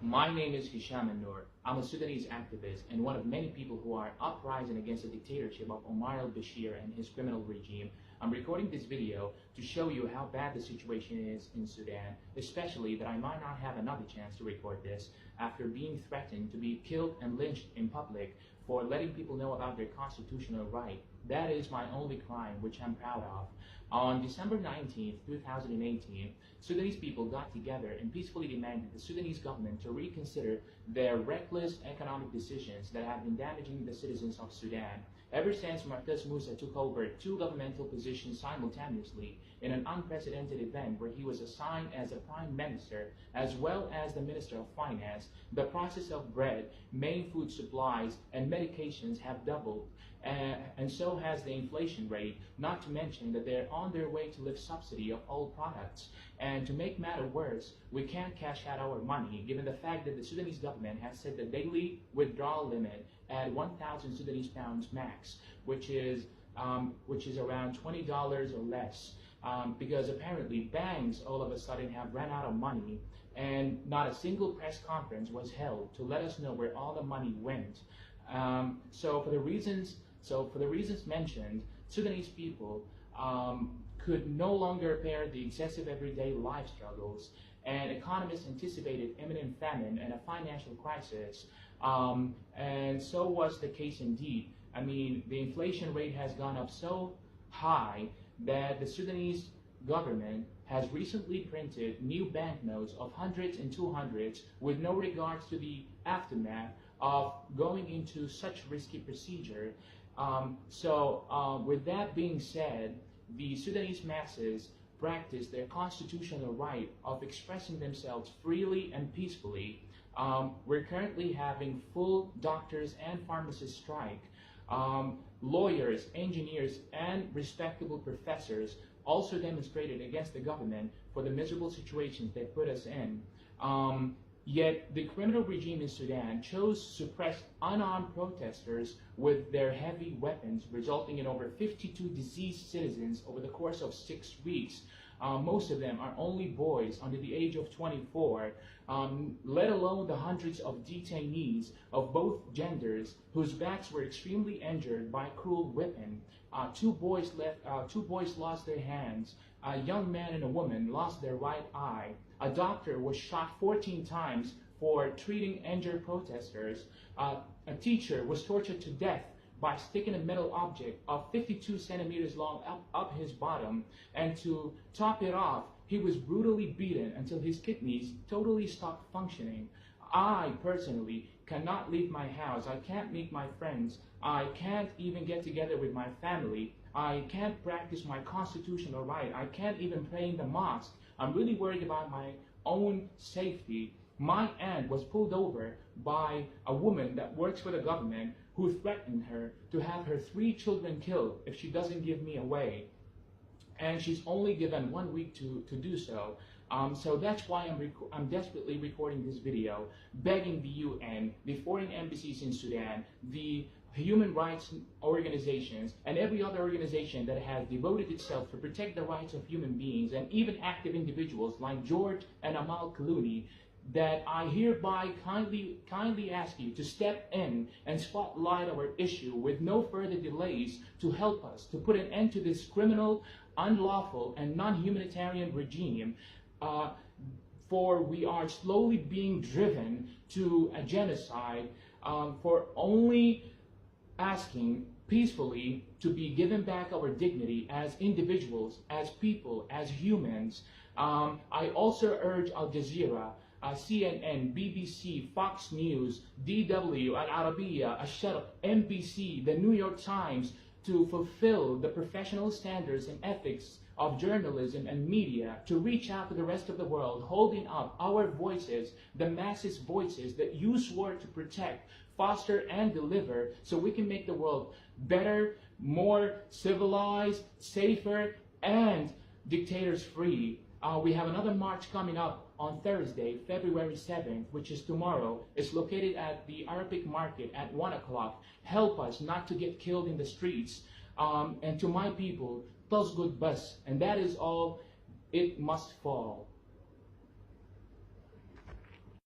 My name is Hisham Noor. I'm a Sudanese activist and one of many people who are uprising against the dictatorship of Omar al-Bashir and his criminal regime. I'm recording this video to show you how bad the situation is in Sudan, especially that I might not have another chance to record this after being threatened to be killed and lynched in public for letting people know about their constitutional right. That is my only crime, which I'm proud of. On December 19, 2018, Sudanese people got together and peacefully demanded the Sudanese government to reconsider their reckless economic decisions that have been damaging the citizens of Sudan. Ever since Marquez Musa took over two governmental positions simultaneously in an unprecedented event where he was assigned as a prime minister as well as the minister of finance, the prices of bread, main food supplies, and medications have doubled. And so has the inflation rate, not to mention that they're on their way to lift subsidy of all products. And to make matter worse, we can't cash out our money given the fact that the Sudanese government has set the daily withdrawal limit at 1,000 Sudanese pounds max, which is around $20 or less. Because apparently banks all of a sudden have run out of money and not a single press conference was held to let us know where all the money went. So for the reasons mentioned, Sudanese people could no longer bear the excessive everyday life struggles, and economists anticipated imminent famine and a financial crisis, and so was the case indeed. I mean, the inflation rate has gone up so high that the Sudanese government has recently printed new banknotes of hundreds and 200s with no regards to the aftermath of going into such risky procedure. With that being said, the Sudanese masses practice their constitutional right of expressing themselves freely and peacefully. We're currently having full doctors and pharmacists strike. Lawyers, engineers, and respectable professors also demonstrated against the government for the miserable situations they put us in. Yet the criminal regime in Sudan chose to suppress unarmed protesters with their heavy weapons, resulting in over 52 deceased citizens over the course of 6 weeks. Most of them are only boys under the age of 24, let alone the hundreds of detainees of both genders whose backs were extremely injured by cruel whipping. Two boys lost their hands. A young man and a woman lost their right eye. A doctor was shot 14 times for treating injured protesters. A teacher was tortured to death by sticking a metal object of 52 centimeters long up his bottom, and to top it off, he was brutally beaten until his kidneys totally stopped functioning. I personally cannot leave my house. I can't meet my friends. I can't even get together with my family. I can't practice my constitutional right. I can't even pray in the mosque. I'm really worried about my own safety. My aunt was pulled over by a woman that works for the government who threatened her to have her 3 children killed if she doesn't give me away. And she's only given 1 week to do so. So that's why I'm desperately recording this video, begging the UN, the foreign embassies in Sudan, the human rights organizations, and every other organization that has devoted itself to protect the rights of human beings, and even active individuals like George and Amal Clooney, that I hereby kindly ask you to step in and spotlight our issue with no further delays to help us to put an end to this criminal, unlawful, and non-humanitarian regime, for we are slowly being driven to a genocide, for only asking peacefully to be given back our dignity as individuals, as people, as humans. I also urge Al Jazeera, CNN, BBC, Fox News, DW, Al Arabiya, Al-Sharq, NBC, the New York Times to fulfill the professional standards and ethics of journalism and media, to reach out to the rest of the world, holding up our voices, the masses' voices that you swore to protect, foster, and deliver, so we can make the world better, more civilized, safer, and dictators-free. We have another march coming up on Thursday, February 7th, which is tomorrow. It's located at the Arabic Market at 1 o'clock. Help us not to get killed in the streets. And to my people, tasgud bas, and that is all, it must fall.